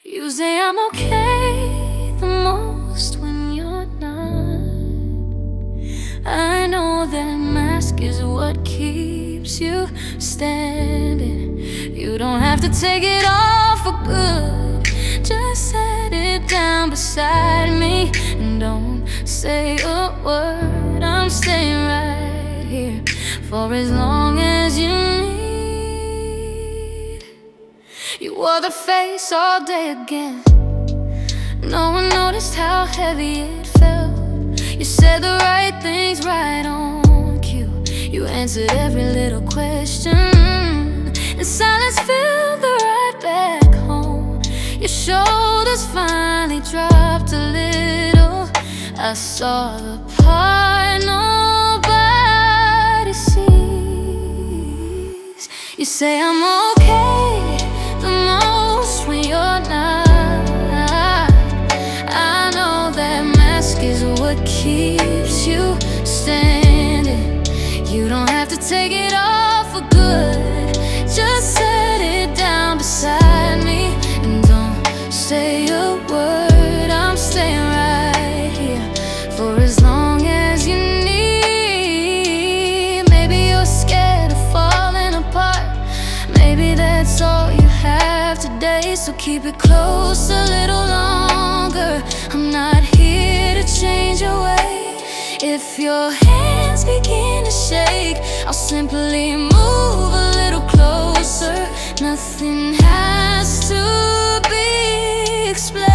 You say I'm okay the most when you're not. I know that mask is what keeps you standing. You don't have to take it off for good. Just set it down beside me and don't say a word. I'm staying right here for as long as you need. You wore the face all day again. No one noticed how heavy it felt. You said the right things right on cue. You answered every little question, and silence filled the ride back home. Your shoulders finally dropped a little. I saw the part nobody sees. You say I'm okay the most when you're not. I know that mask is what keeps you standing. You don't have to take it off for good. Just set it down beside me and don't say a word. I'm staying right here for as long as you need. Maybe you're scared of falling apart. Maybe that's all you have today, so keep it close a little longer. I'm not here to change your way. If your hands begin to shake, I'll simply move a little closer. Nothing has to be explained.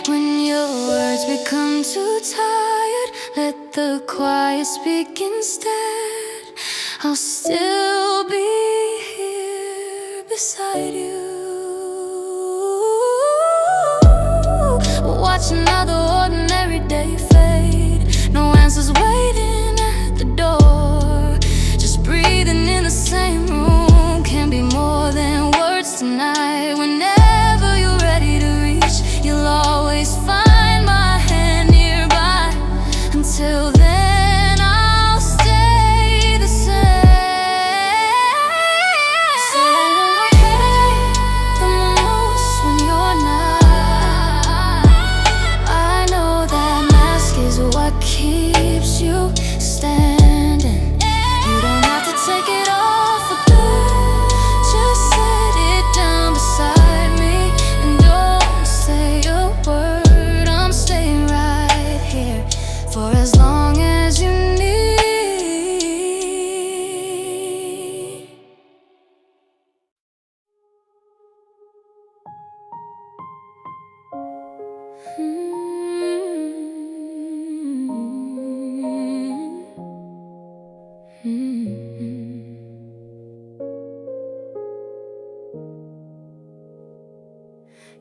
When your words become too tired, let the quiet speak instead. I'll still be here beside you. Watch another ordinary day fade. No answers waiting at the door. Just breathing in the same room can be more than words tonight. Whenever you're ready to reach, you'll always find my hand nearby. Until then, I'll stay the same. So I'm okay the most when you're not. I know that mask is what keeps you standing. You don't have to take it off for good. Just set it down beside me and don't say a word. I'm staying right here for as long as you need.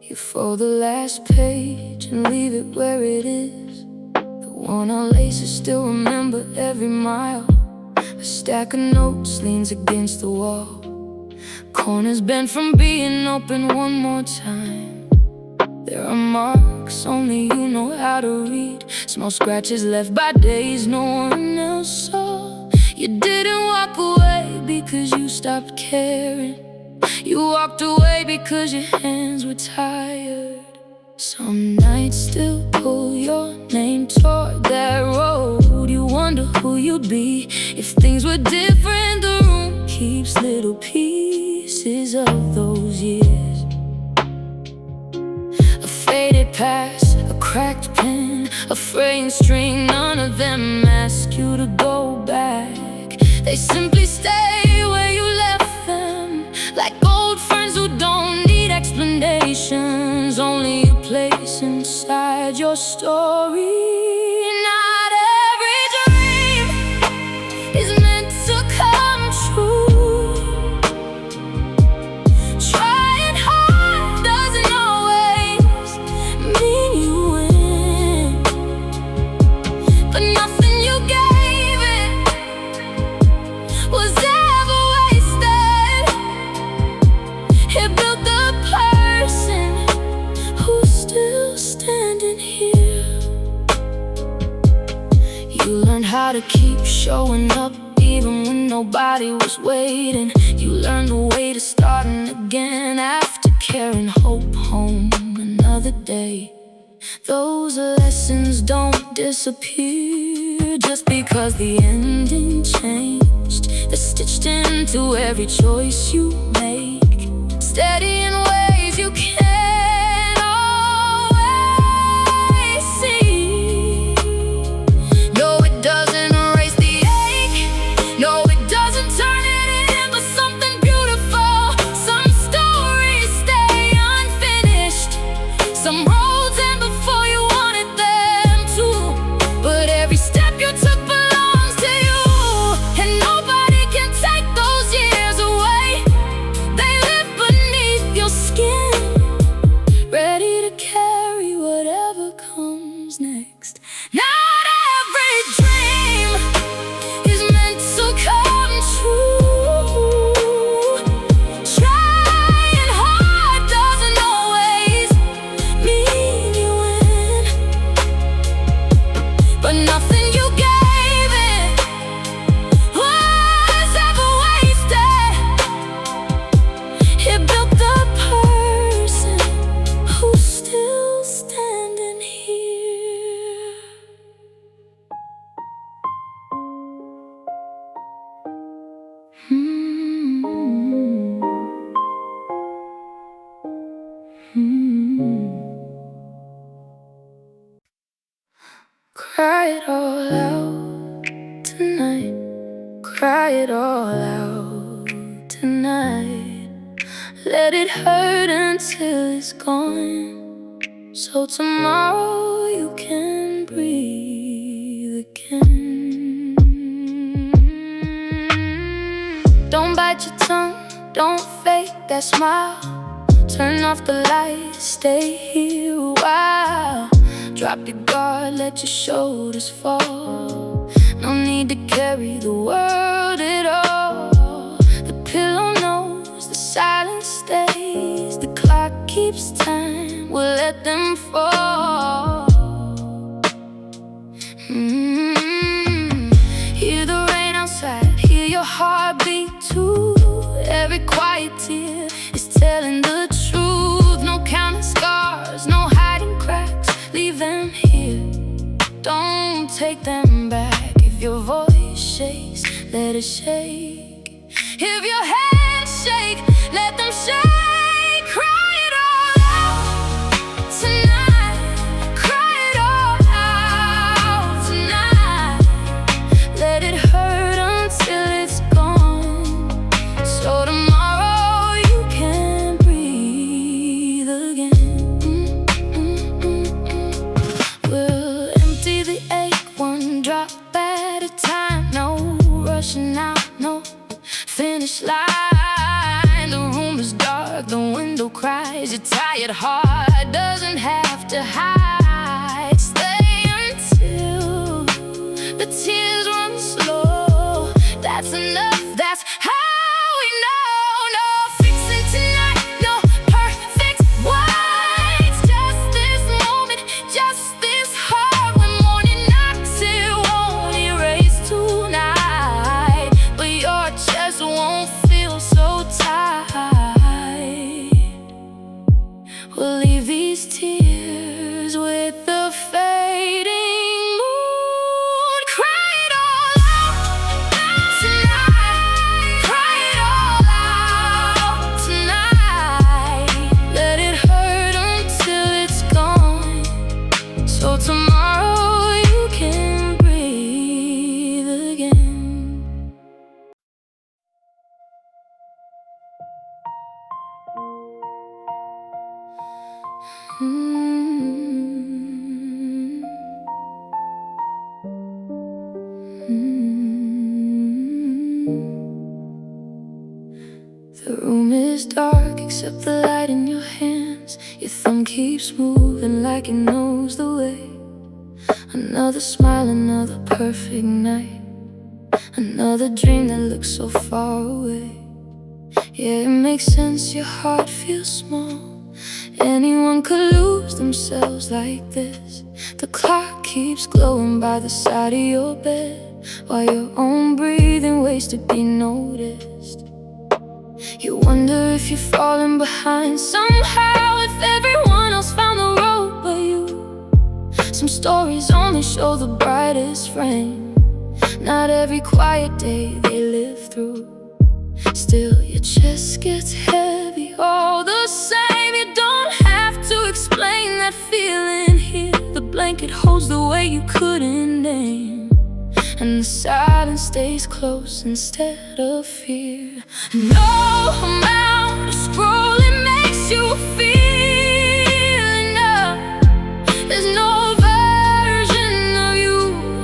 You fold the last page and leave it where it is. The one our laces still remember every mile. A stack of notes leans against the wall. Corners bent from being open one more time. There are marks only you know how to read. Small scratches left by days no one else saw. You didn't walk away because you stopped caring. You walked away because your hands were tired. Some nights still pull your name toward that road. You wonder who you'd be if things were different. The room keeps little pieces of those years. A faded past, a cracked pen, a fraying string. None of them ask you to go back. They simply stay where you left them, like old friends who don't need explanations. Only a place inside your story. Not every dream is meant to come true. Trying hard doesn't always mean you win. But nothing you gave it was ever wasted. It built the person who's still standing here. You learned how to keep showing up even when nobody was waiting. You learned the way to starting again after carrying hope home another day. Those lessons don't disappear just because the ending changed. They're stitched into every choice you make, steady in ways you can't always see. No, it doesn't erase the ache. No, it doesn't turn it into something beautiful. Some stories stay unfinished. Some roads end before you wanted them to. But every step you took belongs to you, and nobody can take those years away. They live beneath your skin, ready to carry whatever comes next. Not every dream is meant to come true. Trying hard doesn't always mean you win, but nothing you gave it was ever wasted. It built the person who's still standing here. Cry it all out tonight. Cry it all out tonight. Let it hurt until it's gone, so tomorrow you can breathe again. Don't bite your tongue, don't fake that smile. Turn off the lights, stay here a while. Drop your guard, let your shoulders fall. No need to carry the world at all. The pillow knows, the silence stays. The clock keeps time, we'll let them fall. Hear the rain outside, hear your heartbeat too. Every quiet tear is telling the truth. No counting scars, no hiding cracks. Leave them here, don't take them back. If your voice shakes, let it shake. If your hands shake, let them shake. Cry it all out tonight. Cry it all out tonight. Let it hurt until it's gone, so tomorrow you can breathe again. We'll empty the ache one drop at a time. No rushing out, no finish line. The room is dark, the window cries. Your tired heart doesn't have to hide. Stay until the tears run slow. That's enough, that's how we know. No fixing tonight, no perfect whites. Just this moment, just this heart. When morning knocks, it won't erase tonight, but your chest won't feel so tight. We'll leave these tears with the fading moon. Cry it all out tonight. Cry it all out tonight. Let it hurt until it's gone, so tomorrow you can breathe again. The room is dark except the light in your hands. Your thumb keeps moving like it knows the way. Another smile, another perfect night. Another dream that looks so far away. Yeah, it makes sense, your heart feels small. Anyone could lose themselves like this. The clock keeps glowing by the side of your bed, while your own breathing waits to be noticed. You wonder if you're falling behind somehow, if everyone else found the road but you. Some stories only show the brightest frame, not every quiet day they live through. Still, your chest gets heavy all the same. You don't have to explain that feeling here. The blanket holds the way you couldn't name, and the silence stays close instead of fear. No amount of scrolling makes you feel enough. There's no version of you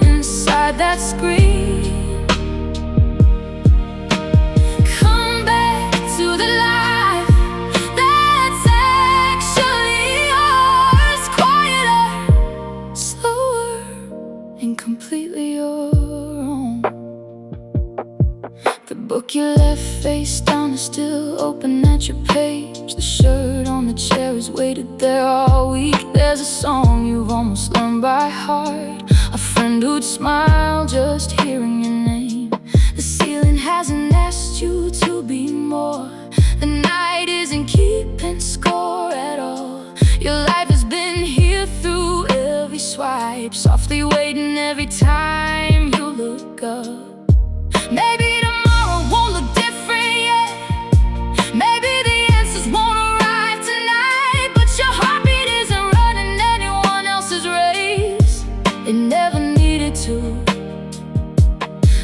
inside that screen. Come back to the life that's actually yours. Quieter, slower, and completely yours. The book you left face down is still open at your page. The shirt on the chair is weighted there all week. There's a song you've almost learned by heart, a friend who'd smile just hearing your name. The ceiling hasn't asked you to be more. The night isn't keeping score at all. Your life has been here through every swipe, softly waiting every time you look up. Maybe won't look different yet. Maybe the answers won't arrive tonight, but your heartbeat isn't running anyone else's race. It never needed to.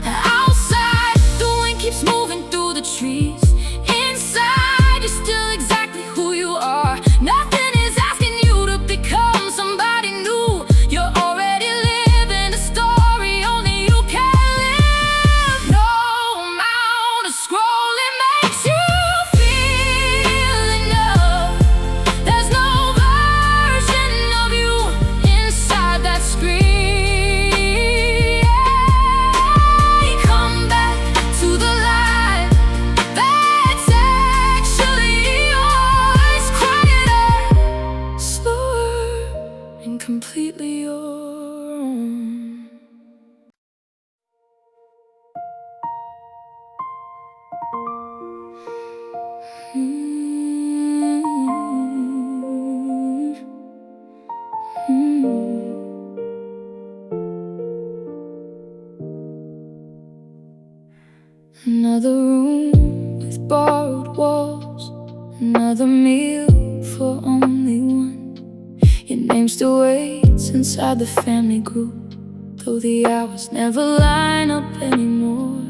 Outside, the wind keeps moving through the trees. Inside, you're still exactly who you are. Nothing is asking you to become somebody new. You're already living a story only you can live. No amount of scrolling makes you feel enough. There's no version of you inside that screen. Come back to the light that's actually yours. Quieter, slower, and completely your own. Another room with borrowed walls, another meal for only one. Your name still waits inside the family group, though the hours never line up anymore.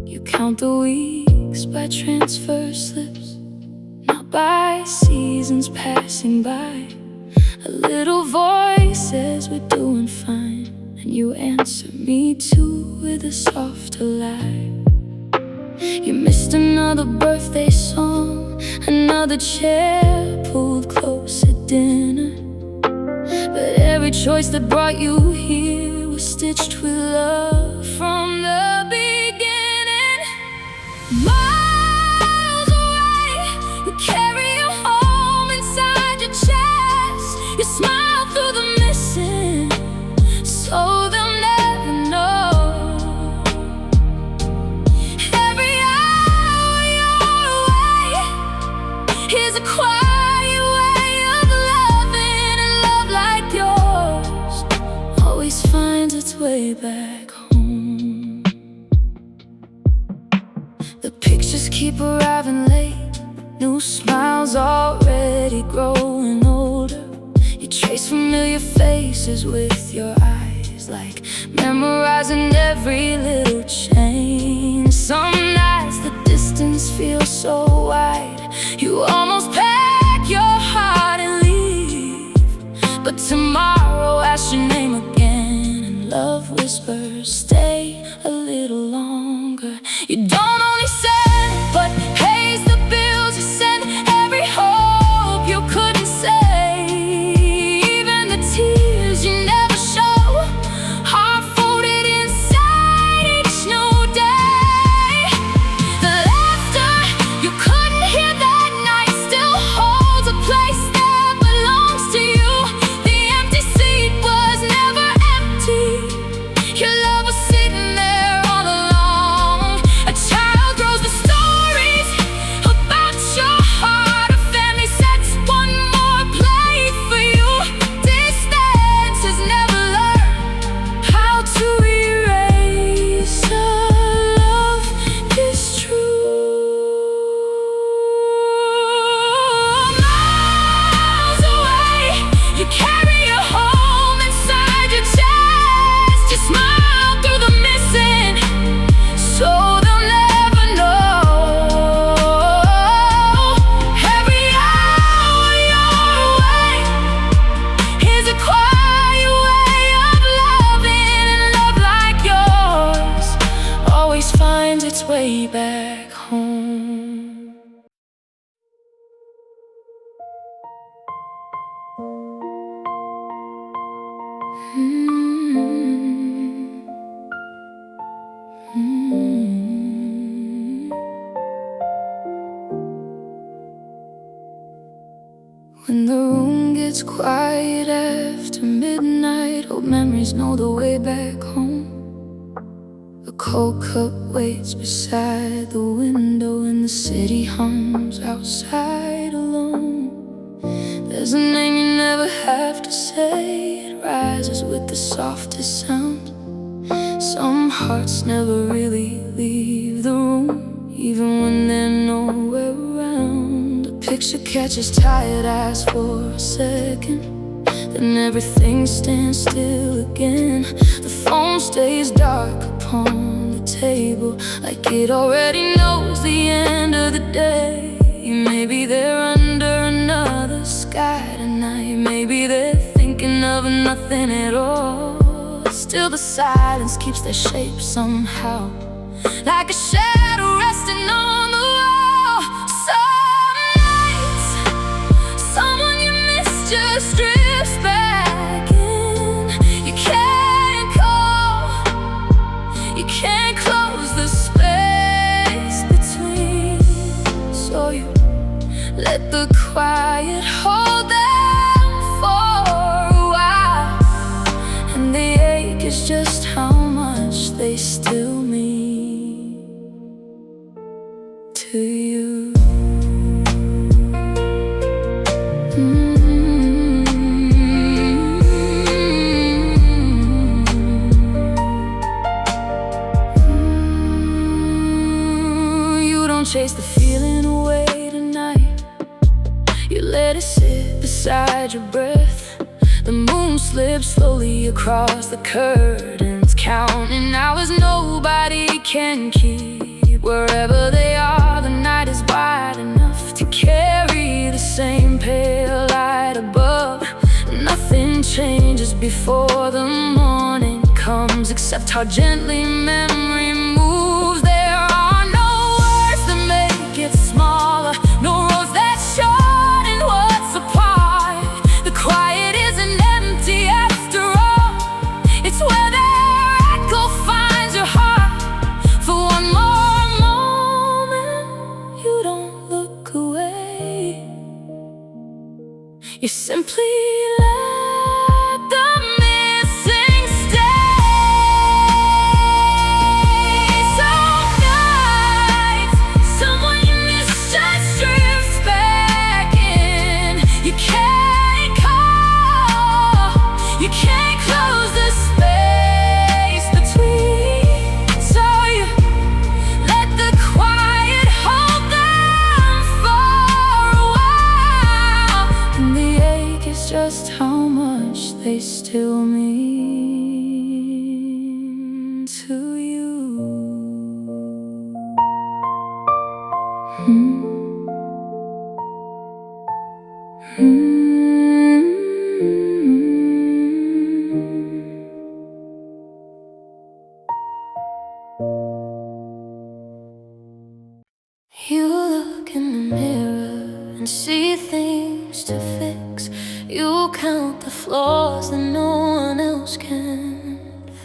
You count the weeks by transfer slips, not by seasons passing by. A little voice says we're doing fine, and you answer me too with a softer lie. You missed another birthday song, another chair pulled close at dinner, but every choice that brought you here was stitched with love from the beginning. Miles away, you carry your home inside your chest. You smile through the missing, so they'll never know. Every hour you're away is a quiet way of loving, and love like yours always finds its way back home. The pictures keep arriving late, new smiles already growing older. You trace familiar faces with your eyes, like memorizing every little change. Some nights the distance feels so wide, you almost pack your heart and leave. But tomorrow asks your name again, and love whispers, stay a little longer. You don't only send, but pays the bills you send. Every hope you couldn't say, even the tears you never show, are folded inside each new day. The laughter you couldn't hear When the room gets quiet after midnight, old memories know the way back home. A cold cup waits beside the window, and the city hums outside alone. There's a name you never have to say, it rises with the softest sound. Some hearts never really leave the room, even when they're nowhere around. A picture catches tired eyes for a second, then everything stands still again. The phone stays dark upon the table, like it already knows the end of the day. Maybe they're under another sky tonight, maybe they're thinking of nothing at all. Still the silence keeps their shape somehow, like a shadow resting on the wall. Some nights, someone you miss just drifts back in. You can't call, you can't close the space between. So you let the quiet hold them for a while, and the ache is just how much they still mean to you. You don't chase the feeling away tonight, you let it sit beside your breath. The moon slips slowly across the curtains, counting hours nobody can keep. Wherever they are, the night is wide enough to carry the same pale light above. Nothing changes before the morning comes, except how gently memory moves. There are no words that make it smaller, no roads that shorten what's apart. The quiet isn't empty after all, it's where their echo finds your heart. For one more moment, you don't look away, you simply let the missing stay. Some nights, someone you miss just drifts back in. You can't call, you can't close the space between. So you let the quiet hold them for a while, and the ache is just how much they still mean to you. You look in the mirror and see things to fix. You count the flaws that no one else can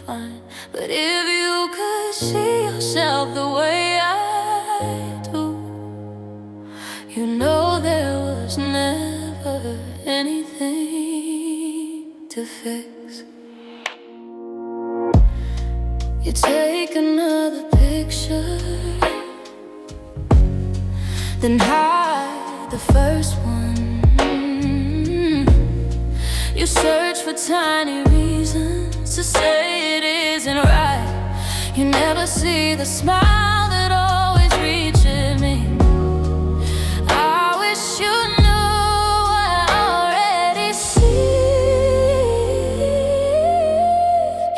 find. But if you could see yourself the way I do, you know there was never anything to fix. You take another picture, then hide the first one. You search for tiny reasons to say it isn't right. You never see the smile that always reaches me. I wish you knew what I already see.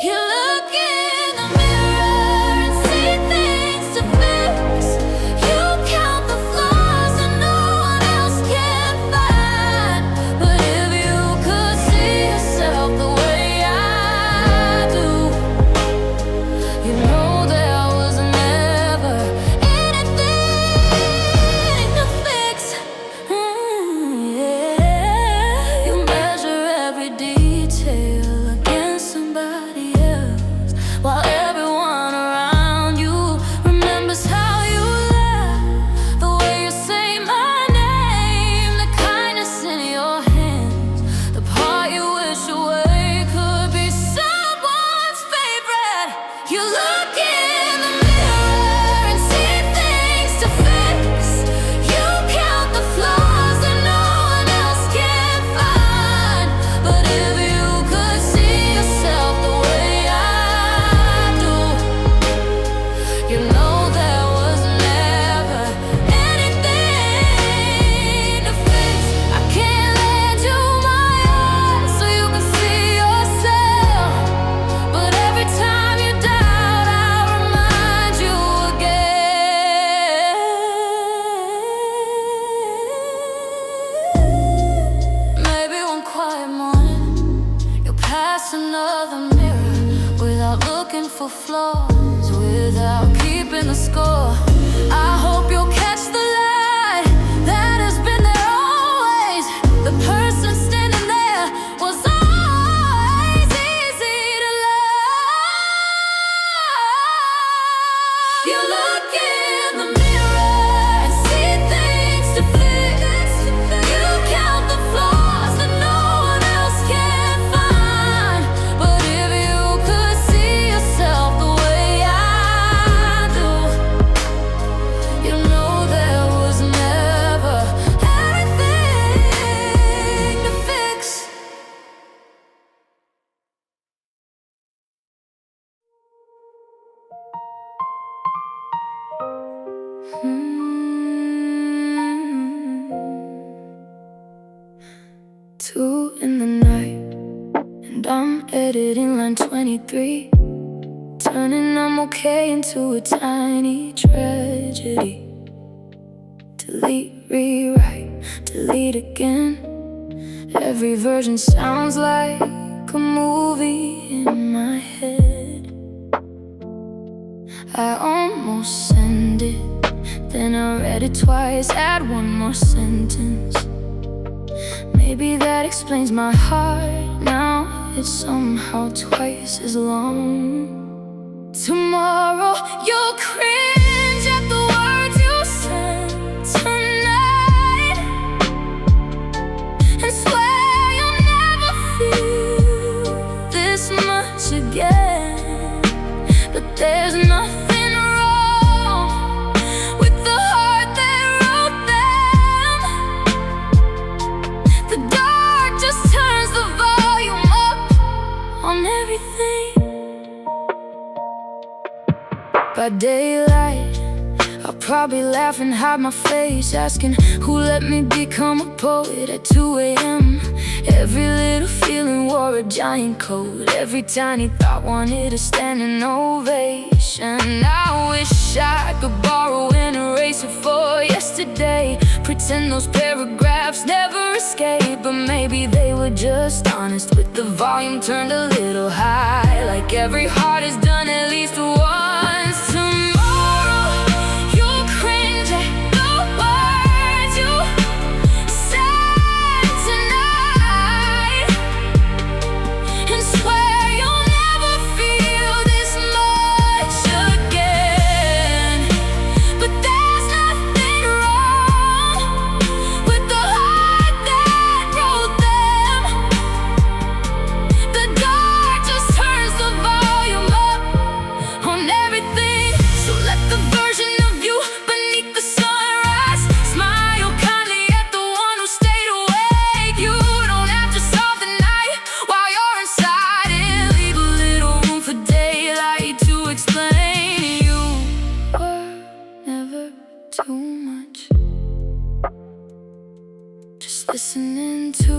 You look in the mirror and see things to fix. You count the flaws that no one else can find. But if you could see yourself the way I do, you know there was never for flaws without keeping the score. I hope you'll catch the light that has been there always. The person standing there was always easy to love. You look in the mirror and see things to fix. You count the flaws that no one else can find. But if you could see yourself the way I do, you know there was never anything to fix. Two in the night, and I'm editing line 23, turning I'm okay into a tiny tragedy. Delete, rewrite, delete again. Every version sounds like a movie in my head. I almost send it, then I read it twice, add one more sentence. Maybe that explains my heart. Now it's somehow twice as long. Tomorrow you'll cringe at the words you said tonight, and swear you'll never feel this much again. But there's nothing wrong with the heart that wrote them. The dark just turns the volume up on everything. By daylight, I'll probably laugh and hide my face, asking who let me become a poet at 2 a.m. Every little feeling wore a giant coat. Every tiny thought wanted a standing ovation. I wish I could borrow an eraser for yesterday, pretend those paragraphs never escaped. But maybe they were just honest with the volume turned a little high, like every heart has done at least once. Tomorrow you'll cringe at the words you said tonight, and swear you'll never feel this much again. But there's nothing wrong with the heart that wrote them. The dark just turns the volume up on everything. So let the version of you beneath the sunrise smile kindly at the one who stayed awake. You don't have to solve the night while you're inside it. Leave a little room for daylight to explain. You were never too much. Just listening to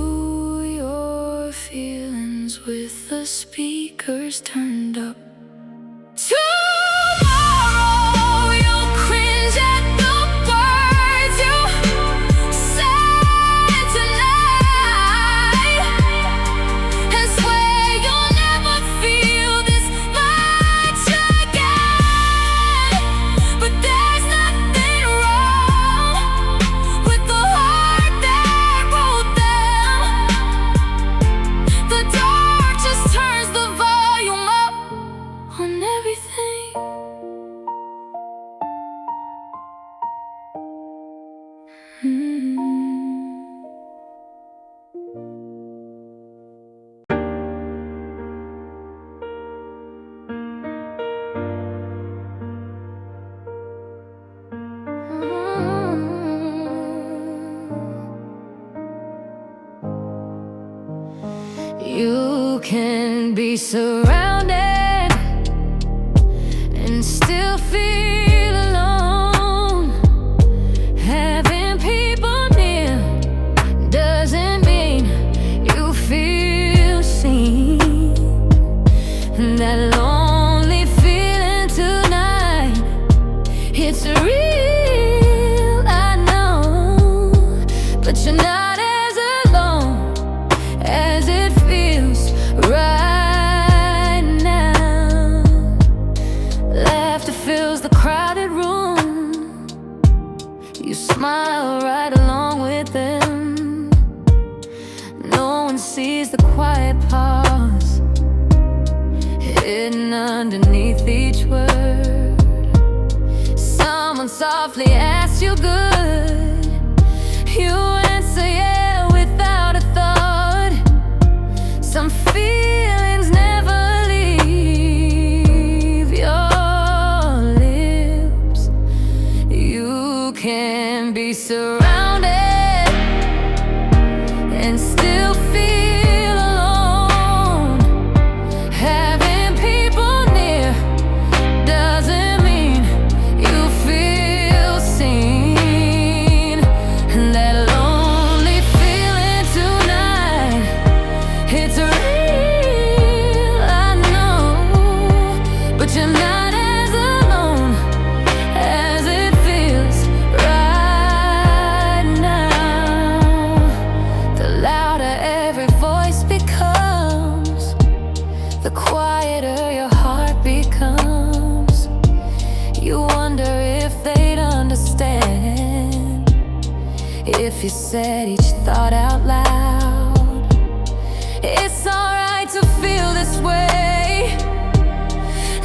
your feelings with the speakers turned up. Tomorrow you'll cringe at the words you said tonight, and swear you'll never feel this much again. But there's nothing wrong with the heart that wrote them. The dark just turns the volume up on everything. You can be surrounded and still feel alone. Having people near doesn't mean you feel seen. That lonely feeling tonight, it's real, I know. But you're not as alone as it feels right now. sees the quiet pause hidden underneath each word. Someone softly asks you good, you answer yeah without a thought. Some feelings never leave your lips. You can be surrounded and still feel alone. Having people near doesn't mean you feel seen. And that lonely feeling tonight, it's real, I know. But you're not as alone as it feels right now. The louder every voice becomes, the quieter your heart becomes. You wonder if they'd understand if you said each thought out loud. It's alright to feel this way.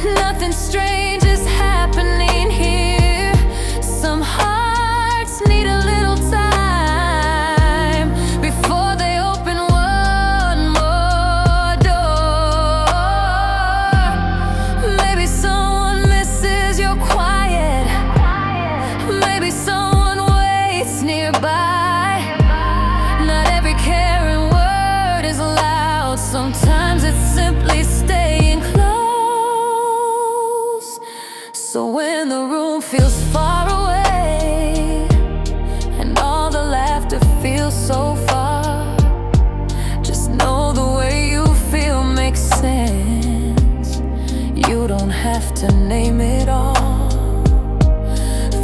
Nothing strange is happening here. Some hearts need a little time before they open one more door. Maybe someone misses your quiet. Maybe someone waits nearby. Not every caring word is loud. Sometimes it's simply staying close. So when the room feels far away and all the laughter feels so far, just know the way you feel makes sense. You don't have to name it all.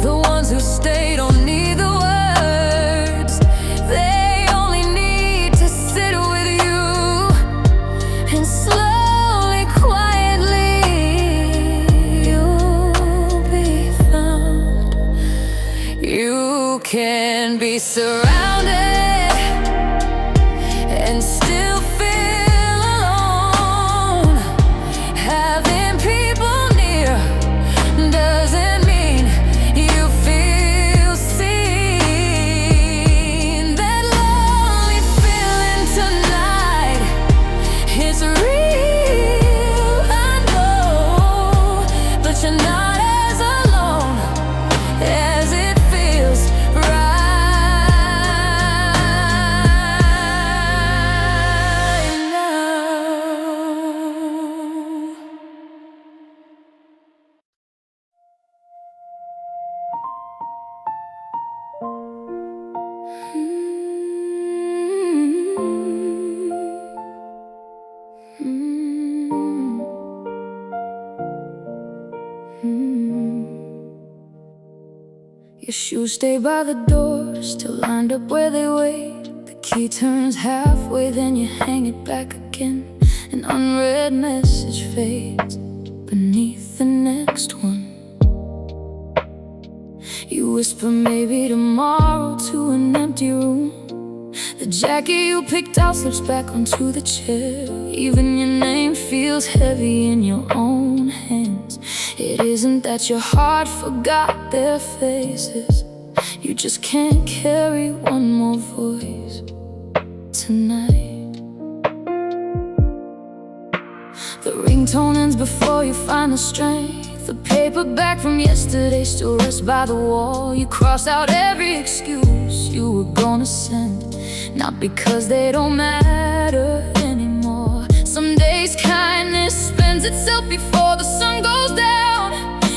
The ones who stay don't need the words. They only need to sit with you and slowly, quietly you'll be found. You can be surrounded and still feel alone. Having people near doesn't mean you feel seen. That lonely feeling tonight is real, I know. But you're not as alone as it feels right now. Your shoes stay by the door, still lined up where they wait. The key turns halfway, then you hang it back again. An unread message fades beneath the next one. You whisper maybe tomorrow to an empty room. The jacket you picked out slips back onto the chair. Even your name feels heavy in your own hands. It isn't that your heart forgot their faces. You just can't carry one more voice tonight. The ringtone ends before you find the strength. The paperback from yesterday still rests by the wall. You cross out every excuse you were gonna send, not because they don't matter anymore. Some days kindness spends itself before the sun goes down.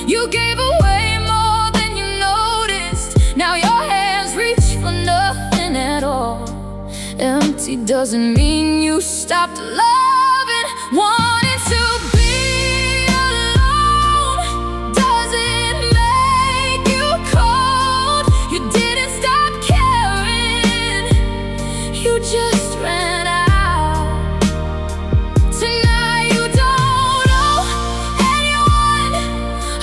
You gave away more than you noticed. Now your hands reach for nothing at all. Empty doesn't mean you stopped loving. Wanting to be alone doesn't make you cold. You didn't stop caring, you just ran out. Tonight you don't owe anyone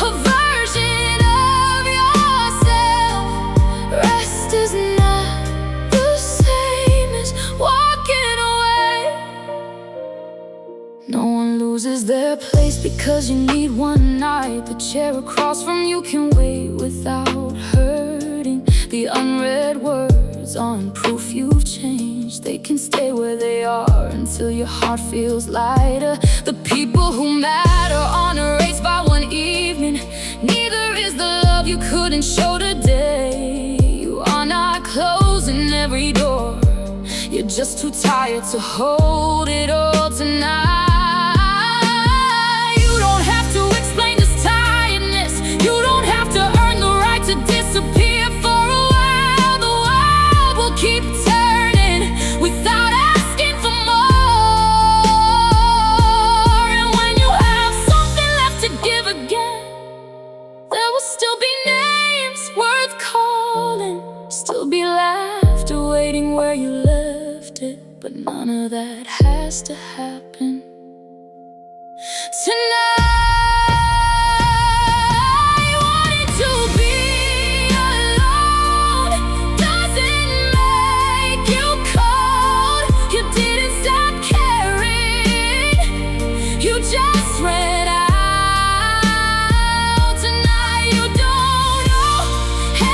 a version of yourself. Rest is not the same as walking away. loses their place because you need one night. The chair across from you can wait without hurting. The unread words aren't proof you've changed. They can stay where they are until your heart feels lighter. The people who matter aren't erased by one evening. Neither is the love you couldn't show today. You are not closing every door. You're just too tired to hold it all tonight. You don't have to explain this tiredness. You don't have to earn the right to disappear for a while. The world will keep turning without asking for more. And when you have something left to give again, there will still be names worth calling. Still be laughter waiting where you left it. But none of that has to happen tonight. Wanting to be alone doesn't make you cold. You didn't stop caring, you just ran out. Tonight you don't owe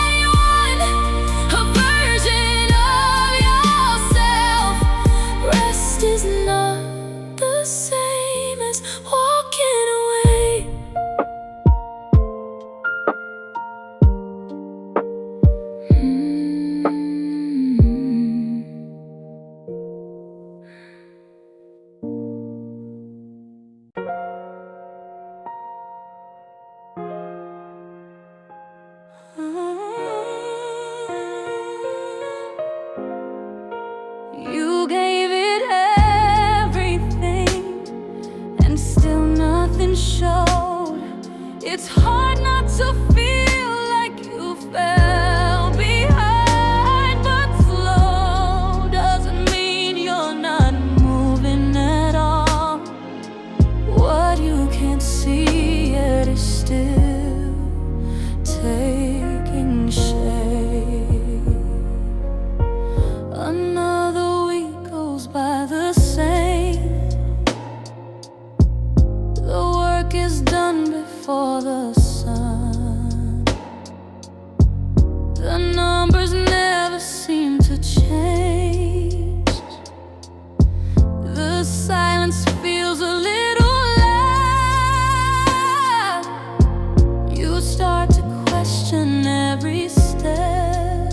anyone a version of yourself. Rest is not the same as walking away. You gave it everything, and still nothing showed. It's hard not to feel like you fell behind, but slow doesn't mean you're not moving at all. What you can't see yet is still taking shape. Another week goes by the same. The work is done before the sun. The numbers never seem to change. The silence feels a little loud. You start to question every step.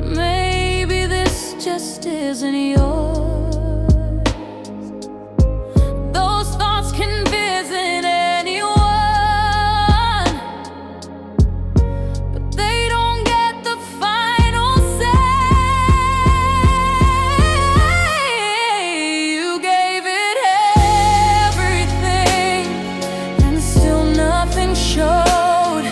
Maybe this just isn't yours. Those thoughts can visit anyone, but they don't get the final say. You gave it everything, and still nothing showed.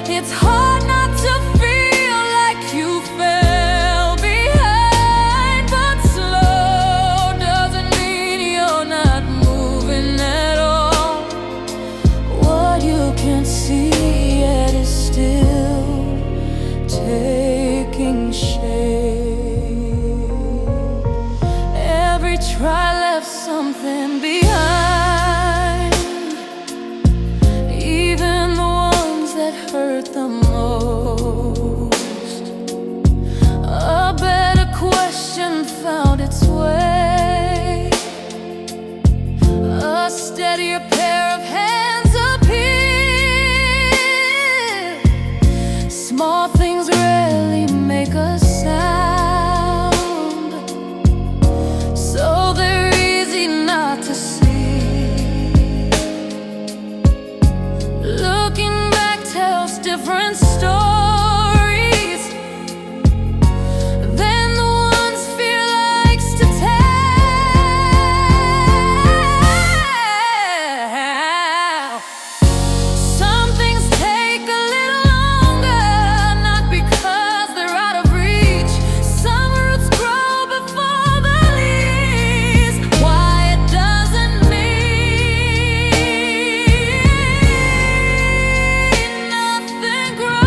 It's hard not to feel like you fell behind, but slow doesn't mean you're not moving at all. What you can't see yet is still taking shape. Every try left something behind, even the ones that hurt the most. A better question found its way. A steadier pair of hands appear. Small things rarely make a sound, so they're easy not to see. Looking back tells different stories than the ones fear likes to tell. Some things take a little longer, not because they're out of reach. Some roots grow before the leaves. Why it doesn't mean nothing grows.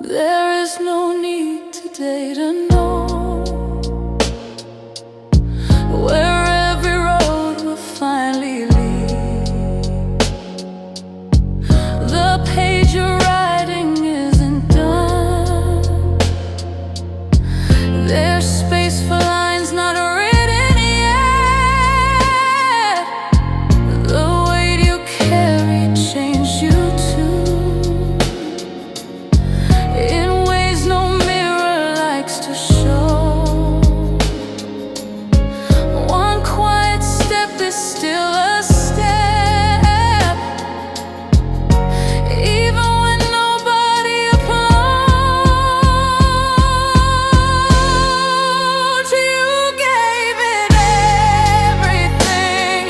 There is no need to day to know where every road will finally lead. The page you're writing isn't done. There's space for lines not written yet. The weight you carry changed you too, in ways no mirror likes to show. One quiet step is still a step, even when nobody applauds. You gave it everything,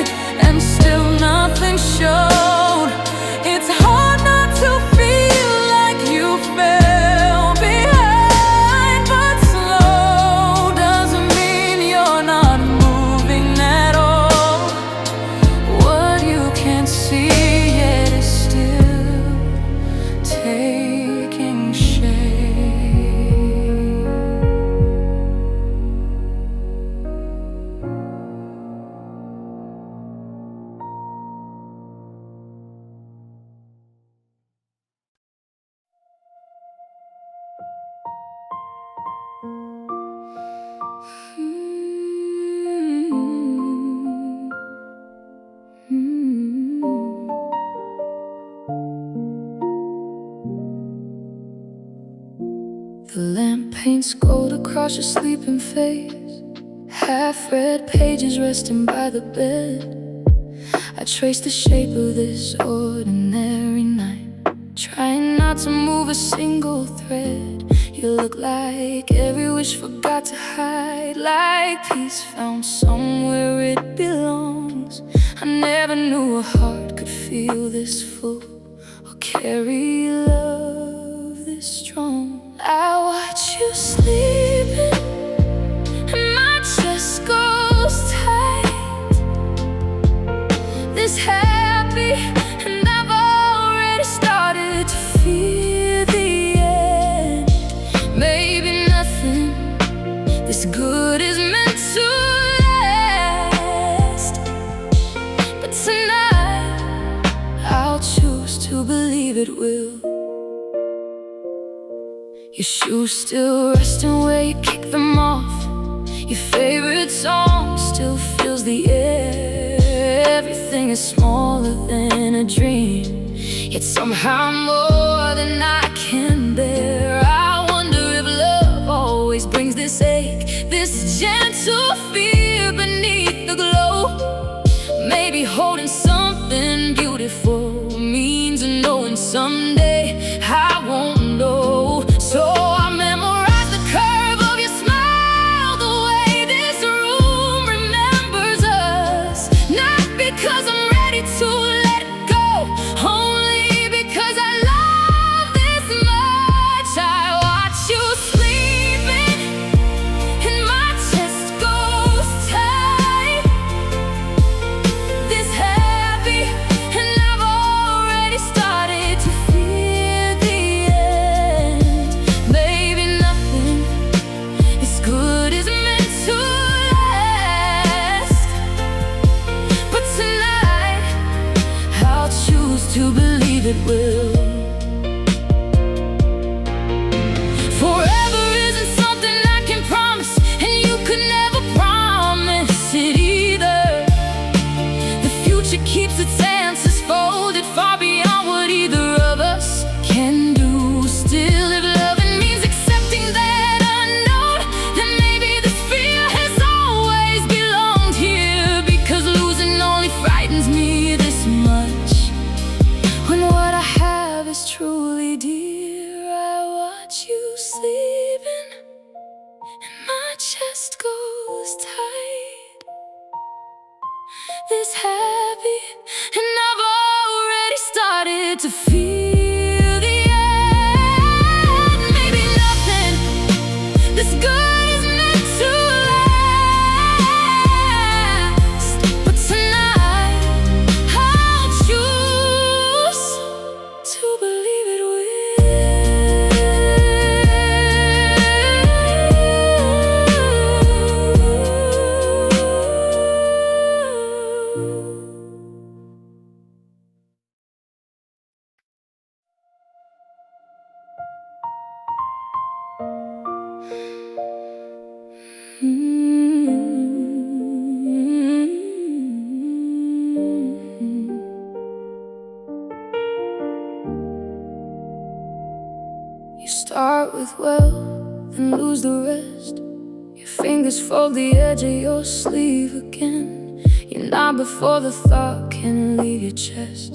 and still nothing showed. It's hard not to feel like you fell behind, but slow doesn't mean you're not moving at all. What you can't see yet is still taking shape. The lamp paints gold across your sleeping face. Half-read pages resting by the bed. I trace the shape of this ordinary night, trying not to move a single thread. You look like every wish forgot to hide, like peace found somewhere it belongs. I never knew a heart could feel this full or carry love this strong. I watch you sleeping, and my chest goes tight. This happy, and I've already started to feel the end. Maybe nothing this good is meant to last, but tonight I'll choose to believe it will. Your shoes still resting where you kick them off. Your favorite song still fills the air. Everything is smaller than a dream, yet somehow more than I can bear. I wonder if love always brings this ache, this gentle fear beneath the glow. Maybe holding something beautiful means knowing someday I won't know. So I memorize the curve of your smile, the way this room remembers us. Not because I'm ready to let it go, only because I love this much. I watch you sleeping, and my chest goes tight. This happy, and I've already started to feel the end. Maybe nothing as good is meant to last, but tonight I'll choose to believe it will. Forever isn't something I can promise, and you could never promise it either. The future keeps its answers folded far beyond what either of us can do. Still, if loving means accepting that unknown, then maybe this fear has always belonged here. Because losing only frightens me this much, when what I have is truly dear. I watch you sleeping, and my chest goes tight. This happy, and I've already started to feel the end. Maybe nothing this good is meant to last, but tonight I'll choose to believe it will. start with well, then lose the rest. Your fingers fold the edge of your sleeve again. You nod before the thought can leave your chest.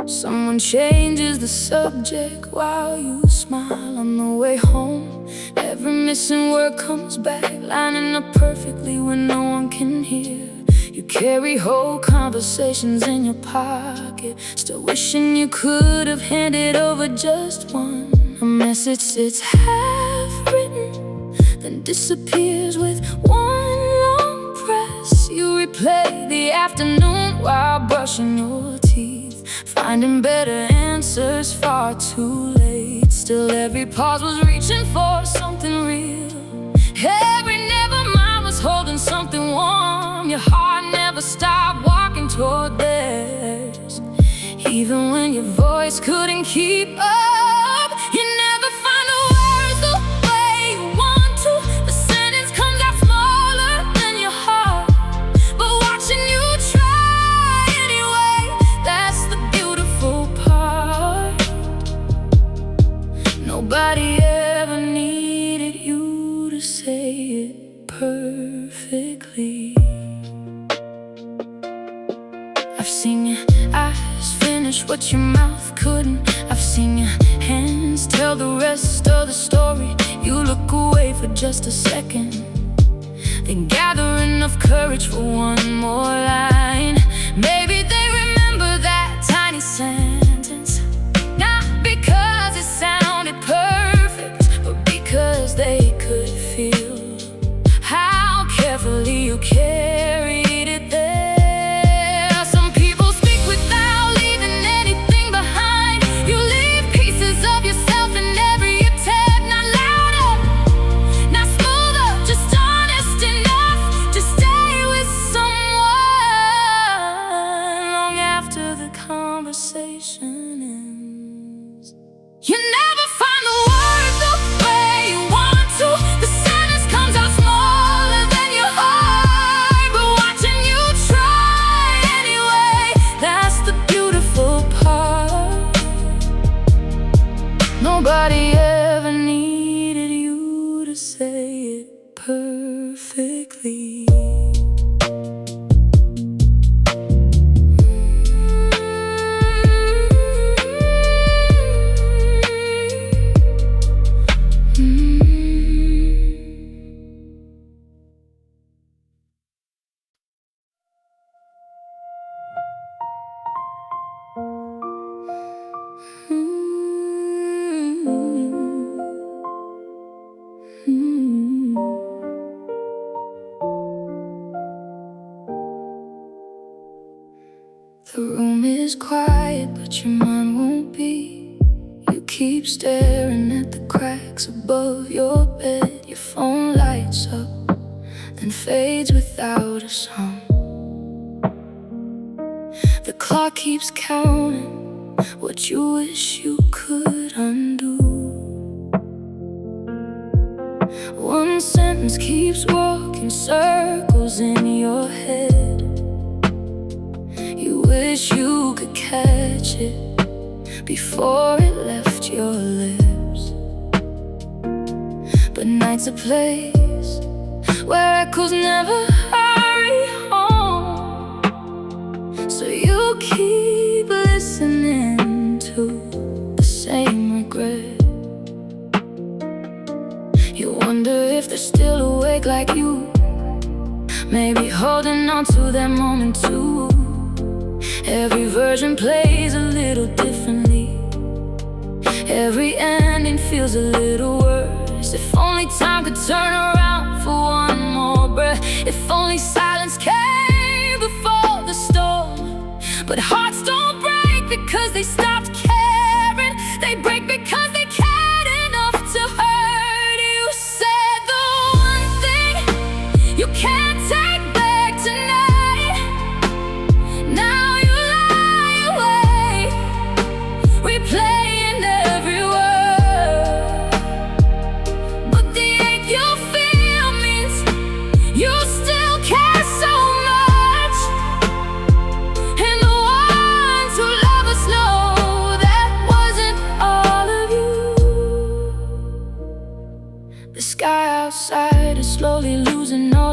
Someone changes the subject while you smile on the way home. Every missing word comes back, lining up perfectly when no one can hear. You carry whole conversations in your pocket, still wishing you could have handed over just one. A message sits half written, then disappears with one long press. You replay the afternoon while brushing your teeth, finding better answers far too late. Still every pause was reaching for something real. Every never mind was holding something warm. Your heart never stopped walking toward theirs, even when your voice couldn't keep up. You never find the words the way you want to. The sentence comes out smaller than your heart, but watching you try anyway, that's the beautiful part. Nobody ever needed you to say it perfectly. I've seen your eyes finish what your mouth couldn't. I've seen your hands tell the rest of the story. You look away for just a second, then gather enough courage for one more line. Maybe they remember that tiny sentence, not because it sounded perfect, but because they could feel how carefully you carried it there. Some people speak without leaving anything behind. You leave pieces of yourself in every attempt. Not louder, not smoother, just honest enough to stay with someone long after the conversation ends. You never find the words the way you want to. The sentence comes out smaller than your heart, but watching you try anyway, that's the beautiful part. Nobody ever needed you to say it perfectly. The room is quiet, but your mind won't be. You keep staring at the cracks above your bed. Your phone lights up, then fades without a song. The clock keeps counting what you wish you could undo. One sentence keeps walking circles in your head. You wish you could catch it before it left your lips. But night's a place where echoes never hurry home, so you keep listening to the same regret. You wonder if they're still awake like you, maybe holding on to that moment too. Every version plays a little differently. Every ending feels a little worse. If only time could turn around for one more breath. If only silence came before the storm. But hearts don't break because they stopped caring. They break because they cared enough to hurt. You said the one thing you can't take back tonight. Now replaying every word, but the ache you feel means you still care so much. And the ones who love us know that wasn't all of you.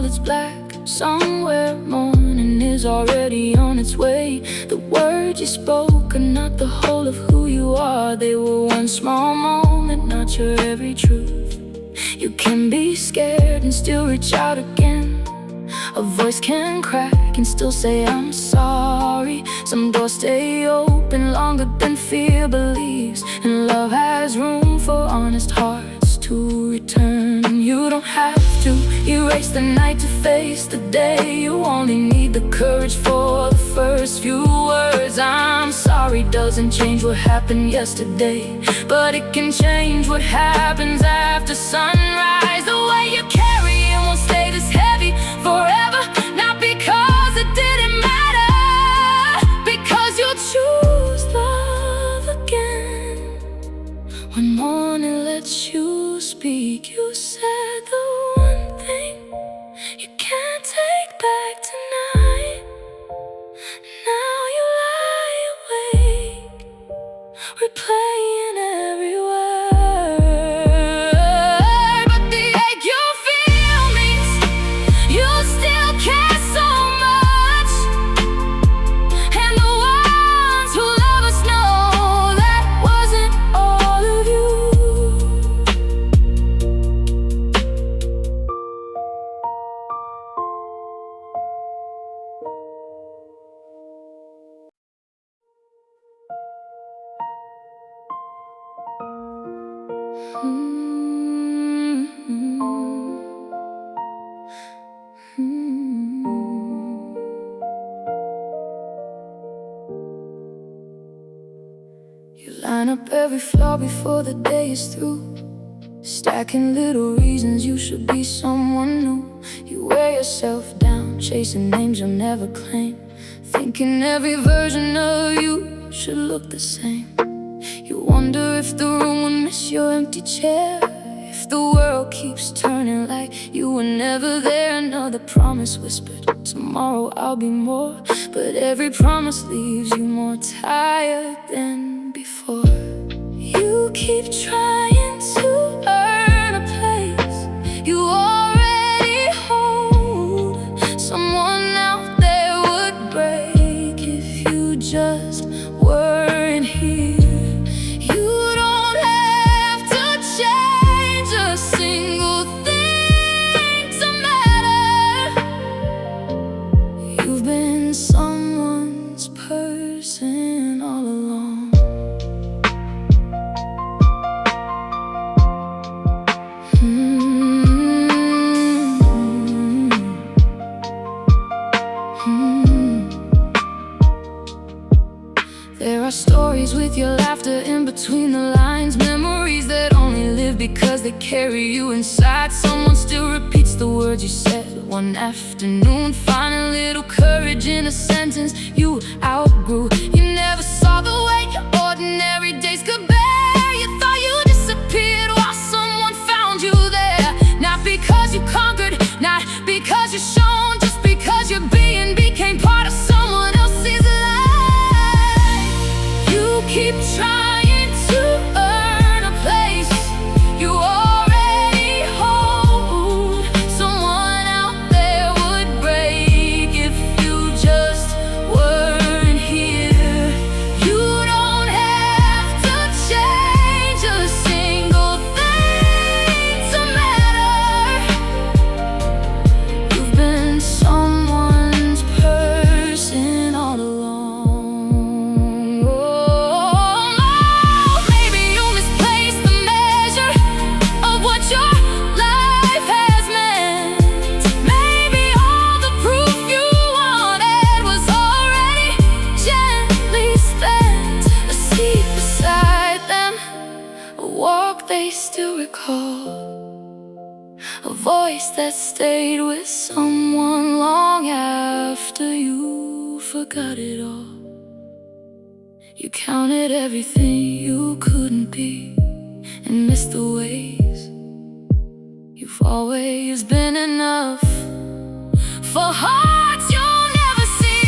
all it's black. Somewhere morning is already on its way. The words you spoke are not the whole of who you are. They were one small moment, not your every truth. You can be scared and still reach out again. A voice can crack and still say I'm sorry. Some doors stay open longer than fear believes, and love has room for honest hearts to return. You don't have to erase the night to face the day. You only need the courage for the first few words. I'm sorry doesn't change what happened yesterday, but it can change what happens after sunrise. The way you carry it won't stay this heavy forever. Not because it didn't matter, because you'll choose love again. When morning lets you speak, you said the one thing you can't take back tonight. Now you lie awake, replaying every word. But the ache you feel means you still care so much. And the ones who love us know that wasn't all of you. You line up every flaw before the day is through, stacking little reasons you should be someone new. You wear yourself down, chasing names you'll never claim, thinking every version of you should look the same. You wonder if the room will miss your empty chair, if the world keeps turning like you were never there. Another promise whispered, tomorrow I'll be more, but every promise leaves you more tired than before. You keep trying to earn a place you already hold. Someone out there would break if you just weren't here. You don't have to change a single thing to matter. You've been someone's person all along. There are stories with your laughter in between the lines, memories that only live because they carry you inside. Someone still repeats the words you said one afternoon. Find a little courage in a sentence you outgrew. You never saw the way your ordinary days could bear. You thought you disappeared while someone found you there. Not because you conquered, not because you're shown, just because your being became part of someone else's life. You keep trying to earn a place you already hold. Someone out there would break if you just weren't here. You don't have to change a single thing to matter. You've been someone's person all along. Oh, maybe you misplaced the measure of what your life has meant. Maybe all the proof you wanted was already gently spent. A seat beside them, a walk they still recall, a voice that stayed with someone long after you forgot it all. You counted everything you couldn't be and missed the ways you've always been enough for hearts you'll never see.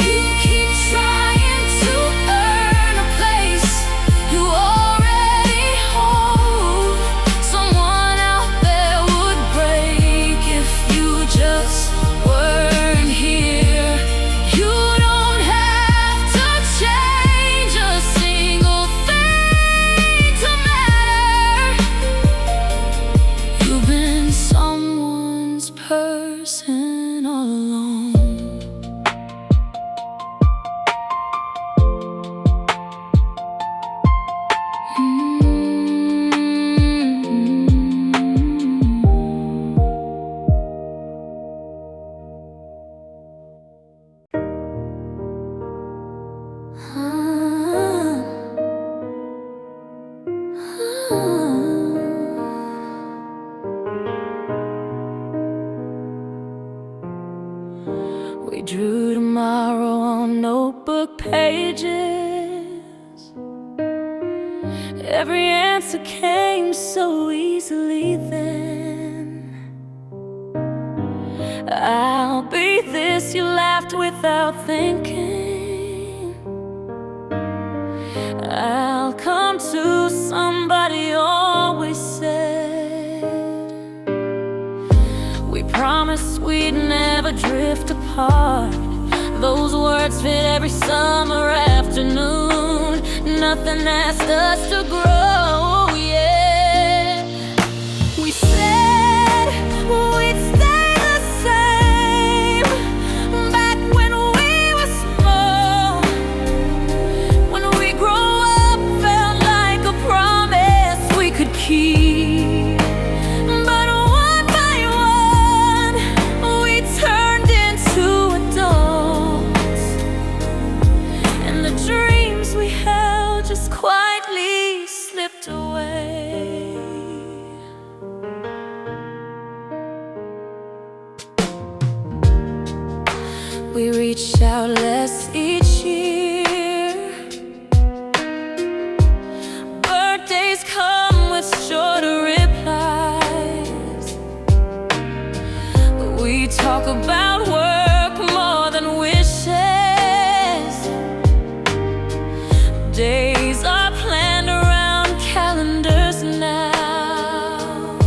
You keep trying to earn a place you already hold. Someone out there would break if you Every answer came so easily then. I'll be this, you laughed without thinking. I'll come to, somebody always said. We promised we'd never drift apart. Those words fit every summer afternoon. Nothing asked us to grow, yeah. We said we'd stay the same back when we were small. When we grow up, felt like a promise we could keep. But one by one, we turned into adults, and the dreams we held just quietly slipped away. We reached out less each year. Birthdays come with shorter replies. We talk about work more than wishes. Days are planned around calendars now.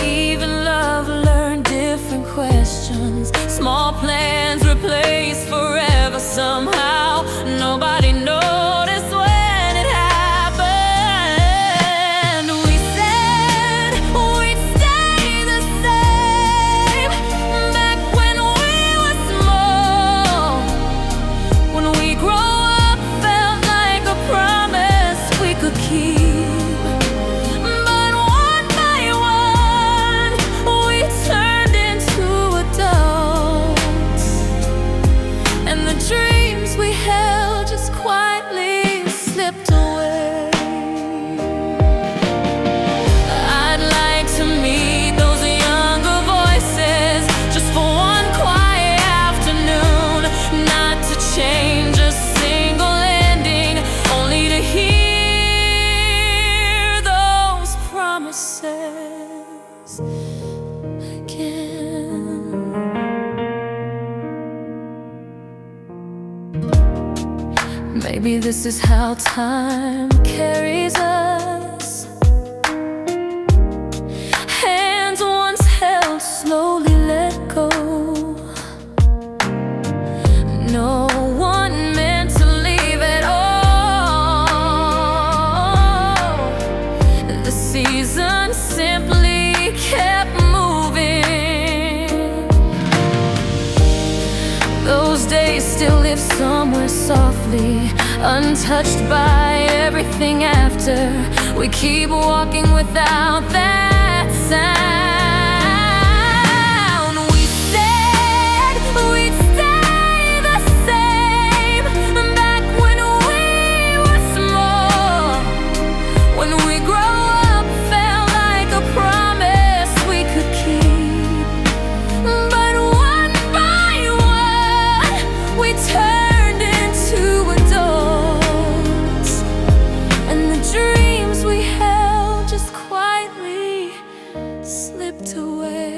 Even love learned different questions. Small plans replaced forever somehow. Nobody noticed when it happened. We said we'd stay the same back when we were small. When we grow up, felt like a promise we could keep. But one by one, we turned into adults, and the dreams we held just quietly slipped away. I'd like to meet those younger voices just for one quiet afternoon. Not to change a single ending, only to hear those promises again. Maybe this is how time carries us. Hands once held slowly let go. No one meant to leave at all. The season simply kept moving. Those days still live somewhere softly, untouched by everything after. We keep walking without that sound. We said we'd stay the same back when we were small. When we grow up, felt like a promise we could keep. But one by one, we turned into adults, and the dreams we held just quietly slipped away.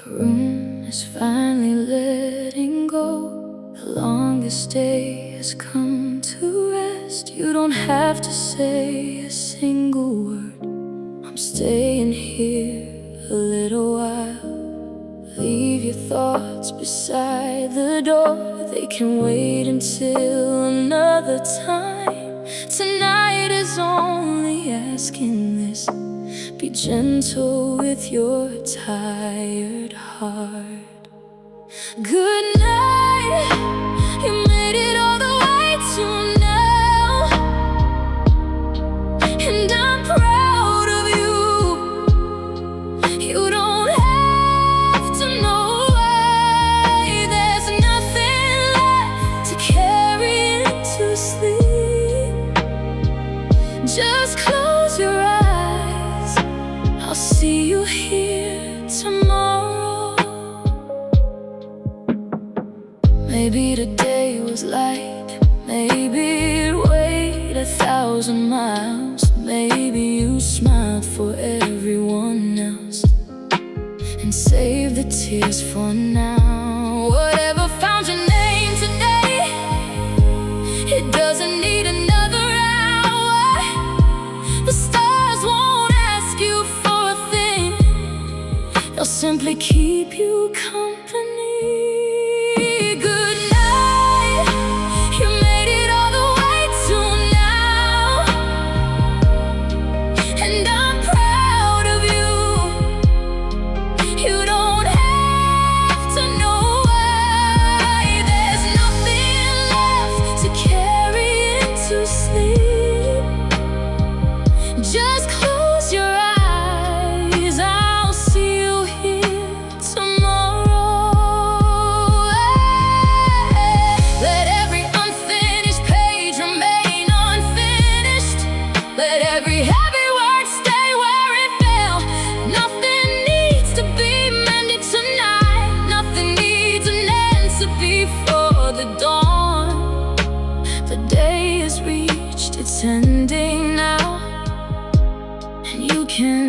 The room is finally letting go. The longest day has come to rest. You don't have to say a single word. I'm staying here a little while. Leave your thoughts beside the door. They can wait until another time. Tonight is only asking this. Be gentle with your tired heart. Good night. You made it all the way to now. Just close your eyes, I'll see you here tomorrow. Maybe today was light, maybe it weighed 1,000 miles. Maybe you smiled for everyone else and save the tears for now. Whatever found your name today, it doesn't need another hour. The stars won't ask you for a thing, they'll simply keep you company. Good night, you made it all the way to now, and I'm proud of you. You don't have to know why. There's nothing left to carry into sleep. Just close your eyes, I'll see you here tomorrow. Let every unfinished page remain unfinished. Let every heavy word stay where it fell. Nothing needs to be mended tonight. Nothing needs an answer before the dawn. The day has reached its ending now, and you can